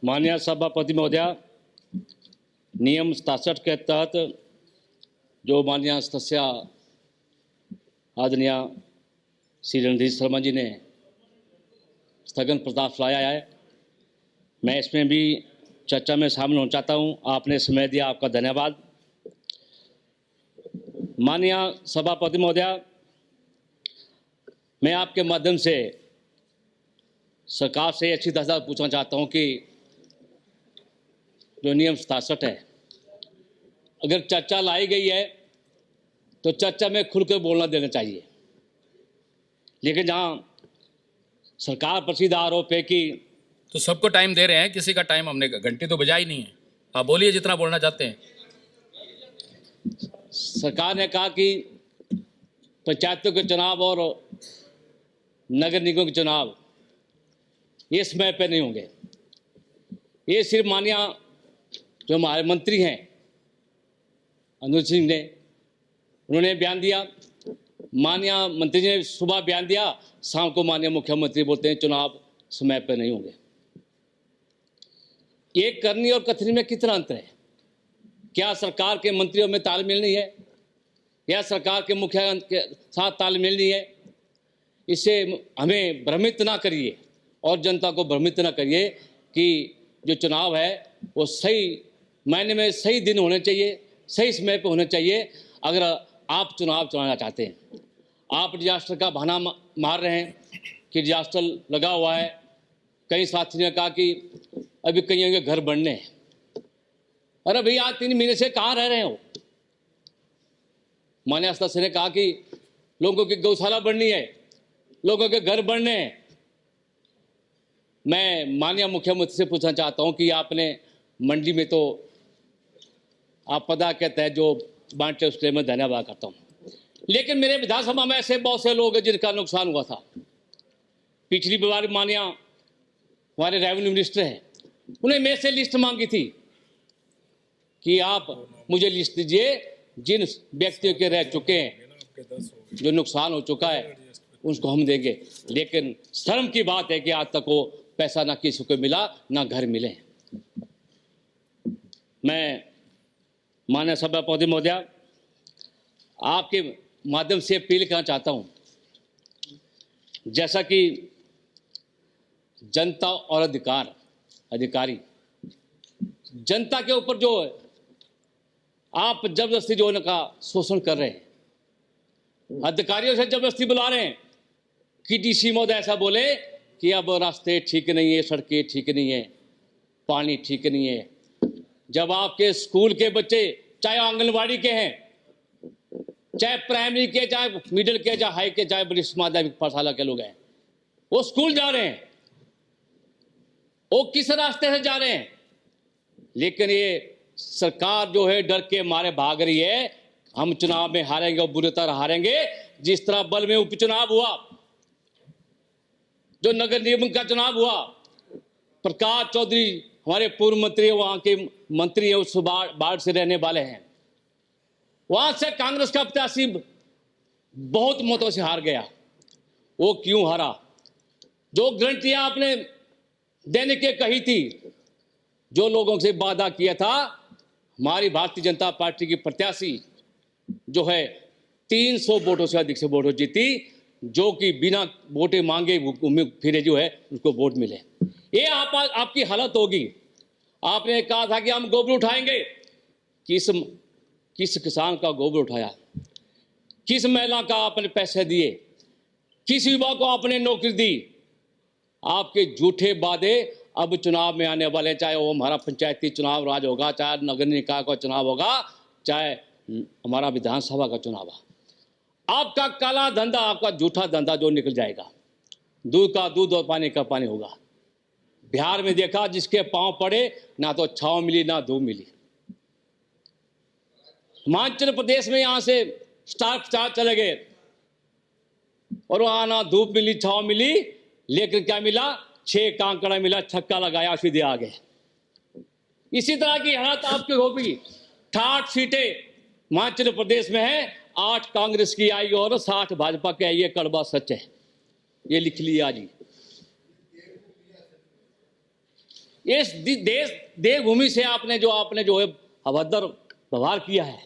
माननीय सभापति महोदया, नियम 67 के तहत जो माननीय सदस्य आदरणीय श्री रणधीर शर्मा जी ने स्थगन प्रस्ताव लाया है, मैं इसमें भी चर्चा में शामिल होना चाहता हूं। आपने समय दिया, आपका धन्यवाद। माननीय सभापति महोदया, मैं आपके माध्यम से सरकार से अच्छी तरह पूछना चाहता हूं कि जो नियम 67 है, अगर चर्चा लाई गई है तो चर्चा में खुलकर बोलना देना चाहिए, लेकिन जहां सरकार पर सीधा आरोप है कि तो सबको टाइम दे रहे हैं, किसी का टाइम हमने घंटी तो बजाई नहीं है। आप बोलिए जितना बोलना चाहते हैं। सरकार ने कहा कि पंचायतों के चुनाव और नगर निगमों के चुनाव ये समय पर नहीं होंगे। ये सिर्फ माननीय जो हमारे मंत्री हैं अनुज सिंह ने, उन्होंने बयान दिया। माननीय मंत्री ने सुबह बयान दिया, शाम को माननीय मुख्यमंत्री बोलते हैं चुनाव समय पर नहीं होंगे। ये करनी और कथनी में कितना अंतर है? क्या सरकार के मंत्रियों में तालमेल नहीं है, या सरकार के मुखिया के साथ तालमेल नहीं है? इससे हमें भ्रमित ना करिए और जनता को भ्रमित ना करिए कि जो चुनाव है वो सही मायने में सही दिन होने चाहिए, सही समय पर होना चाहिए। अगर आप चुनाव चलाना चाहते हैं, आप डिजास्टर का बहाना मार रहे हैं कि डिजास्टर लगा हुआ है। कई साथियों ने कहा कि अभी कईयों के घर बनने हैं। अरे भैया, आज 3 महीने से कहाँ रह रहे हो? माननीय सदस्य ने कहा कि लोगों की गौशाला बननी है, लोगों के घर बनने हैं। मैं माननीय मुख्यमंत्री से पूछना चाहता हूं कि आपने मंडी में तो आपदा के तहत जो बांटे उसके लिए मैं धन्यवाद करता हूं, लेकिन मेरे विधानसभा में ऐसे बहुत से लोग हैं जिनका नुकसान हुआ था। पिछली बार माननीय हमारे रेवेन्यू मिनिस्टर हैं, उन्हें मेरे से लिस्ट मांगी थी कि आप मुझे लिस्ट दीजिए जिन व्यक्तियों के रह चुके हैं, जो नुकसान हो चुका है उसको हम देंगे। लेकिन शर्म की बात है कि आज तक वो पैसा ना किसी को मिला, ना घर मिले। मैं माननीय सभापति महोदया, आपके माध्यम से अपील करना चाहता हूं, जैसा कि जनता और अधिकारी जनता के ऊपर जो आप जबरदस्ती जो उनका शोषण कर रहे हैं, अधिकारियों से जबरदस्ती बुला रहे हैं कि डीसी महोदय ऐसा बोले कि अब रास्ते ठीक नहीं है, सड़कें ठीक नहीं है, पानी ठीक नहीं है। जब आपके स्कूल के बच्चे, चाहे आंगनवाड़ी के हैं, चाहे प्राइमरी के, चाहे मिडिल के, चाहे हाई के, चाहे वरिष्ठ माध्यमिक पाठशाला के लोग हैं, वो स्कूल जा रहे हैं, वो किस रास्ते से जा रहे हैं? लेकिन ये सरकार जो है डर के मारे भाग रही है, हम चुनाव में हारेंगे और बुरी तरह हारेंगे। जिस तरह बल में उपचुनाव हुआ, जो नगर निगम का चुनाव हुआ, प्रकाश चौधरी हमारे पूर्व मंत्री, वहां के मंत्री है, उस बाढ़ से रहने वाले हैं, वहां से कांग्रेस का प्रत्याशी बहुत मतों से हार गया। वो क्यों हारा? जो गारंटियां आपने देने के कही थी, जो लोगों से वादा किया था, हमारी भारतीय जनता पार्टी की प्रत्याशी जो है 300 वोटों से अधिक से वोटों जीती, जो कि बिना वोटें मांगे फिरे जो है उसको वोट मिले। ये आपकी हालत होगी। आपने कहा था कि हम गोबर उठाएंगे, किस किसान का गोबर उठाया? किस महिला का आपने पैसे दिए? किस युवा को आपने नौकरी दी? आपके झूठे वादे अब चुनाव में आने वाले, चाहे वो हमारा पंचायती चुनाव राज होगा, चाहे नगर निकाय का चुनाव होगा, चाहे हमारा विधानसभा का चुनाव है, आपका काला धंधा, आपका झूठा धंधा जो निकल जाएगा। दूध का दूध और पानी का पानी होगा। बिहार में देखा, जिसके पांव पड़े ना तो छांव मिली ना धूप मिली। हिमाचल प्रदेश में यहां से स्टार चले गए और वहां ना धूप मिली छांव मिली, लेकिन क्या मिला? 6 कांकड़ा मिला, छक्का लगाया, सीधे आ गए। इसी तरह की हालत आपकी होगी। 68 सीटें हिमाचल प्रदेश में है, 8 कांग्रेस की आई और 60 भाजपा की आई। ये कड़वा सच है, ये लिख लिया जी। इस देश देवभूमि से आपने जो है अभद्र व्यवहार किया है।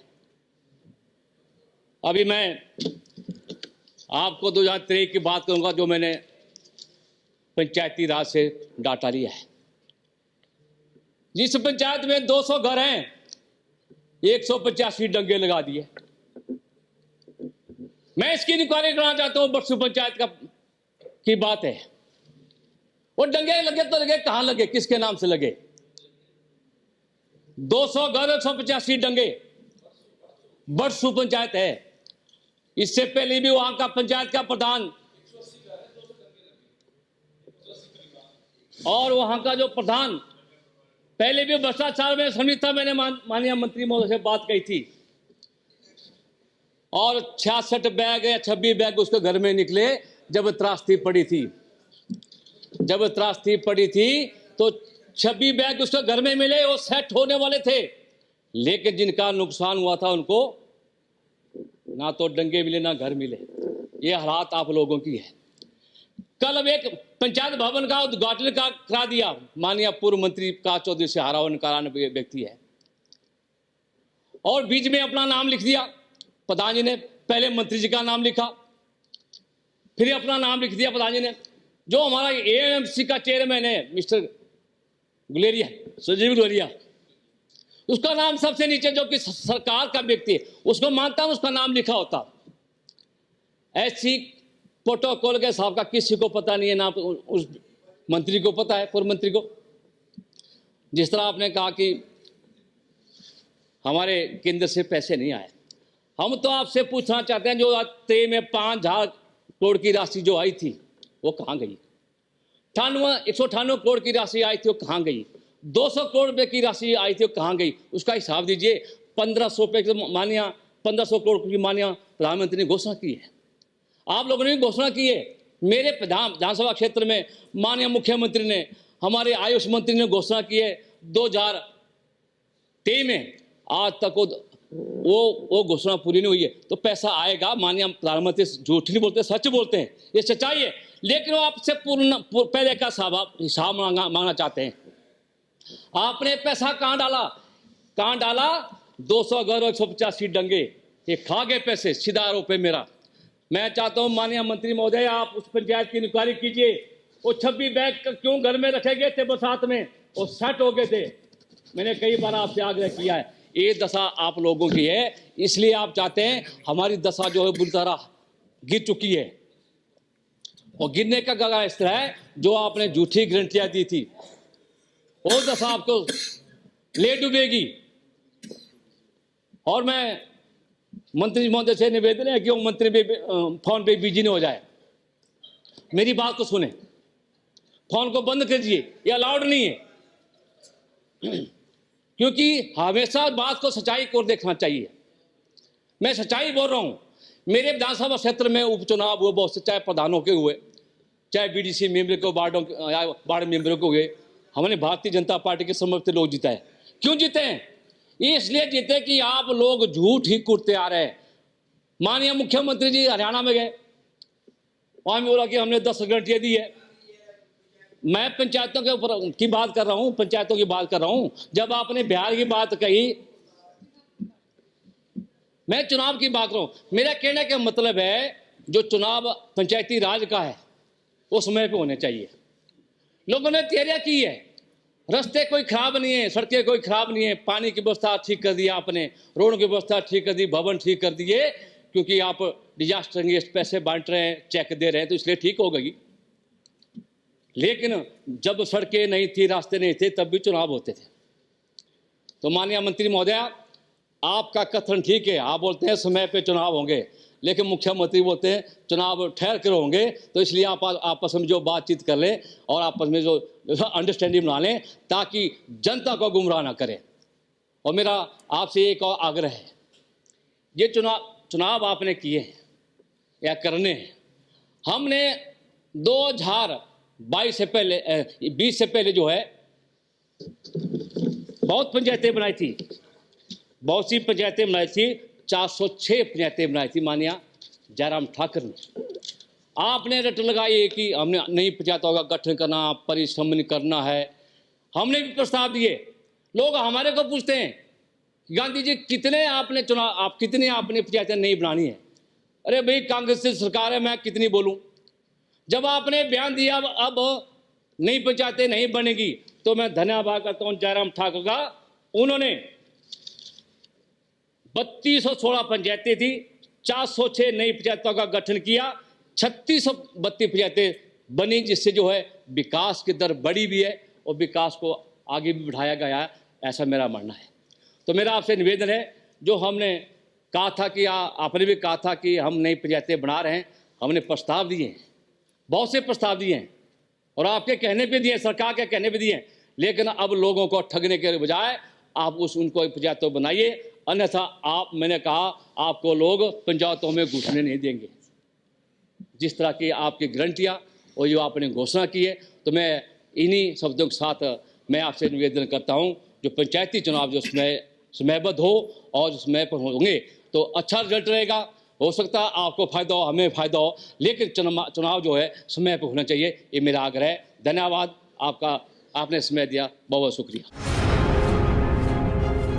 अभी मैं आपको 2023 की बात करूंगा, जो मैंने पंचायती राज से डाटा लिया है। जिस पंचायत में 200 घर हैं, 185 डंगे लगा दिए। मैं इसकी इंक्वायरी कराना चाहता हूं। बरसू पंचायत की बात है। वो डंगे लगे तो लगे, कहां लगे, किसके नाम से लगे? 200 घर, 185 डंगे, बरसू पंचायत है। इससे पहले भी वहां का पंचायत का प्रधान और वहां का जो प्रधान, पहले भी भ्रष्टाचार में शामिल था। मैंने माननीय मंत्री महोदय से बात कही थी, और 66 बैग या 26 बैग उसके घर में निकले जब त्रासदी पड़ी थी। जब त्रासदी पड़ी थी तो 26 बैग उसके घर में मिले, वो सेट होने वाले थे। लेकिन जिनका नुकसान हुआ था उनको ना तो डंगे मिले ना घर मिले। ये हालात आप लोगों की है। कल अब एक पंचायत भवन का उद्घाटन करा दिया। माननीय पूर्व मंत्री का चौधरी से हरावन कराने व्यक्ति है, और बीच में अपना नाम लिख दिया। प्रधान जी ने पहले मंत्री जी का नाम लिखा, फिर अपना नाम लिख दिया प्रधान जी ने। जो हमारा एएमसी का चेयरमैन है मिस्टर गुलेरिया, संजीव गुलेरिया, उसका नाम सबसे नीचे, जो कि सरकार का व्यक्ति है, उसको मानता हूं उसका नाम लिखा होता। ऐसी प्रोटोकॉल के हिसाब का किसी को पता नहीं है, ना उस मंत्री को पता है, पूर्व मंत्री को। जिस तरह आपने कहा कि हमारे केंद्र से पैसे नहीं आए, हम तो आपसे पूछना चाहते हैं, जो 23 में 5,000 करोड़ की राशि जो आई थी वो कहाँ गई? 198 करोड़ की राशि आई थी, वो कहाँ गई? 200 करोड़ रुपए की राशि आई थी, वो कहाँ गई? उसका हिसाब दीजिए। 1500 रुपये की मानिया 1500 करोड़ की मानिया प्रधानमंत्री ने घोषणा की है, आप लोगों ने भी घोषणा की है। मेरे विधानसभा क्षेत्र में माननीय मुख्यमंत्री ने, हमारे आयुष मंत्री ने घोषणा की है 2023 में। आज तक वो घोषणा पूरी नहीं हुई है। तो पैसा आएगा। माननीय प्रधानमंत्री झूठ नहीं बोलते, सच बोलते हैं, ये सच्चाई है। लेकिन वो आपसे पहले का हिसाब मांगना चाहते हैं। आपने पैसा कहां डाला? 200 घर, 185 डंगे, ये खा गए पैसे। सीधा आरोप है मेरा। मैं चाहता हूं माननीय मंत्री महोदय, आप उस पंचायत की इंक्वायरी कीजिए। वो 26 बैग क्यों घर में रखे गए थे बरसात में, वो सेट हो गए थे। मैंने कई बार आपसे आग्रह किया है। ये दशा आप लोगों की है, इसलिए आप चाहते हैं हमारी दशा जो है बुरी तरह गिर चुकी है। और गिरने का गगा इस तरह है, जो आपने झूठी गारंटियां दी थी, वो दशा आपको ले डूबेगी। और मैं मंत्री महोदय से निवेदन है कि वो मंत्री पे फोन पे बिजी नहीं हो जाए। मेरी बात को सुने, फोन को बंद कर दीजिए, ये अलाउड नहीं है। क्योंकि हमेशा बात को सच्चाई को देखना चाहिए। मैं सच्चाई बोल रहा हूं। मेरे विधानसभा क्षेत्र में उपचुनाव हुए बहुत से, चाहे प्रधानों के हुए, चाहे बीडीसी मेंबर को, वार्ड मेंबरों को हुए। हमने भारतीय जनता पार्टी के समर्थित लोग जीता है। क्यों जीते हैं? इसलिए जीते कि आप लोग झूठ ही कुटते आ रहे हैं। माननीय मुख्यमंत्री जी हरियाणा में गए, वहां भी बोला कि हमने 10 गारंटियां दी है। मैं पंचायतों के ऊपर की बात कर रहा हूं, पंचायतों की बात कर रहा हूं। जब आपने बिहार की बात कही, मैं चुनाव की बात कर रहा हूं। मेरा कहने का मतलब है, जो चुनाव पंचायती राज का है वो समय पे होने चाहिए। लोगों ने तैयारियां की है, रास्ते कोई खराब नहीं है, सड़कें कोई खराब नहीं है, पानी की व्यवस्था ठीक कर दी आपने, रोड की व्यवस्था ठीक कर दी, भवन ठीक कर दिए। क्योंकि आप डिजास्टर अगेंस्ट पैसे बांट रहे हैं, चेक दे रहे हैं, तो इसलिए ठीक हो गई। लेकिन जब सड़कें नहीं थी, रास्ते नहीं थे, तब भी चुनाव होते थे। तो माननीय मंत्री महोदय, आपका कथन ठीक है, आप बोलते हैं समय पे चुनाव होंगे, लेकिन मुख्यमंत्री बोलते हैं चुनाव ठहर कर होंगे। तो इसलिए आप आपस में जो बातचीत कर लें और आपस में जो अंडरस्टैंडिंग बना लें, ताकि जनता को गुमराह ना करें। और मेरा आपसे एक और आग्रह है, ये चुनाव आपने किए हैं या करने हैं। हमने 2022 से पहले 20 से पहले जो है बहुत पंचायतें बनाई थी, बहुत सी पंचायतें बनाई थी। 406 पंचायतें बनाई थी माननीय जयराम ठाकुर ने। आपने रट लगाई कि हमने नई पंचायतों का गठन करना, परिश्रम करना है। हमने भी प्रस्ताव दिए। लोग हमारे को पूछते हैं गांधी जी कितने आपने चुनाव, आप कितने आपने पंचायतें नहीं बनानी है। अरे भाई कांग्रेस की सरकार है, मैं कितनी बोलूं। जब आपने बयान दिया अब नई पंचायतें नहीं बनेगी, तो मैं धन्यवाद करता हूं जयराम ठाकुर का। उन्होंने 3216 पंचायतें थी, 406 नई पंचायतों का गठन किया, 3632 पंचायतें बनी, जिससे जो है विकास की दर बढ़ी भी है और विकास को आगे भी बढ़ाया गया है, ऐसा मेरा मानना है। तो मेरा आपसे निवेदन है, जो हमने कहा था कि आपने भी कहा था कि हम नई पंचायतें बना रहे हैं, हमने प्रस्ताव दिए हैं, बहुत से प्रस्ताव दिए हैं और आपके कहने पे दिए, सरकार के कहने पे दिए हैं, लेकिन अब लोगों को ठगने के बजाय आप उनको पंचायतों बनाइए, अन्यथा आप, मैंने कहा आपको लोग पंचायतों में घुसने नहीं देंगे। जिस तरह की आपकी गारंटियाँ और जो आपने घोषणा की है, तो मैं इन्हीं शब्दों के साथ मैं आपसे निवेदन करता हूं, जो पंचायती चुनाव जो समयबद्ध हो और समय पर होंगे तो अच्छा रिजल्ट रहेगा। हो सकता है आपको फायदा हो, हमें फायदा हो, लेकिन चुनाव जो है समय पर होना चाहिए, ये मेरा आग्रह है। धन्यवाद आपका, आपने समय दिया, बहुत बहुत शुक्रिया।